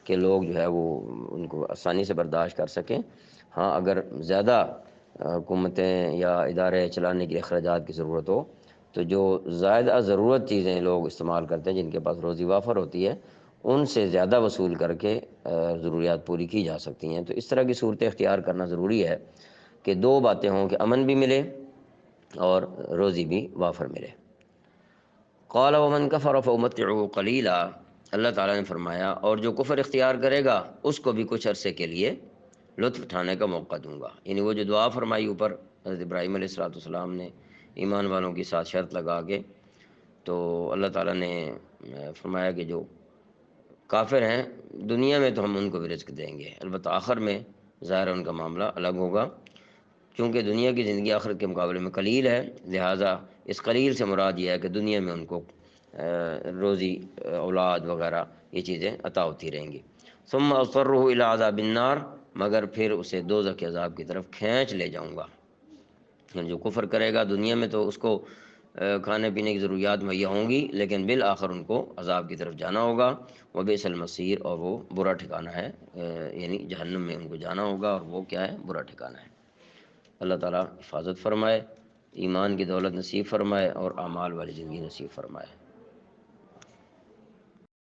کہ لوگ جو ہے وہ ان کو آسانی سے برداشت کر سکیں۔ ہاں اگر زیادہ حکومتیں یا ادارے چلانے کے اخراجات کی ضرورت ہو تو جو زائدہ ضرورت چیزیں لوگ استعمال کرتے ہیں، جن کے پاس روزی وافر ہوتی ہے، ان سے زیادہ وصول کر کے ضروریات پوری کی جا سکتی ہیں۔ تو اس طرح کی صورتیں اختیار کرنا ضروری ہے کہ دو باتیں ہوں کہ امن بھی ملے اور روزی بھی وافر ملے۔ قال ومن کفر فامتعه قلیلا، اللہ تعالیٰ نے فرمایا اور جو کفر اختیار کرے گا اس کو بھی کچھ عرصے کے لیے لطف اٹھانے کا موقع دوں گا۔ یعنی وہ جو دعا فرمائی اوپر حضرت ابراہیم علیہ السلام نے ایمان والوں کے ساتھ شرط لگا کے، تو اللہ تعالیٰ نے فرمایا کہ جو کافر ہیں دنیا میں تو ہم ان کو بھی رزق دیں گے، البتہ آخر میں ظاہر ان کا معاملہ الگ ہوگا، کیونکہ دنیا کی زندگی آخرت کے مقابلے میں قلیل ہے، لہٰذا اس قلیل سے مراد یہ ہے کہ دنیا میں ان کو روزی، اولاد وغیرہ یہ چیزیں عطا ہوتی رہیں گی۔ ثم اضطره الى عذاب النار، مگر پھر اسے دوزخ کے عذاب کی طرف کھینچ لے جاؤں گا۔ یعنی جو کفر کرے گا دنیا میں تو اس کو کھانے پینے کی ضروریات مہیا ہوں گی، لیکن بالآخر ان کو عذاب کی طرف جانا ہوگا۔ وبئس المصیر، اور وہ برا ٹھکانہ ہے، یعنی جہنم میں ان کو جانا ہوگا، اور وہ کیا ہے؟ برا ٹھکانہ ہے۔ اللہ تعالیٰ حفاظت فرمائے، ایمان کی دولت نصیب فرمائے اور اعمال والی زندگی نصیب فرمائے۔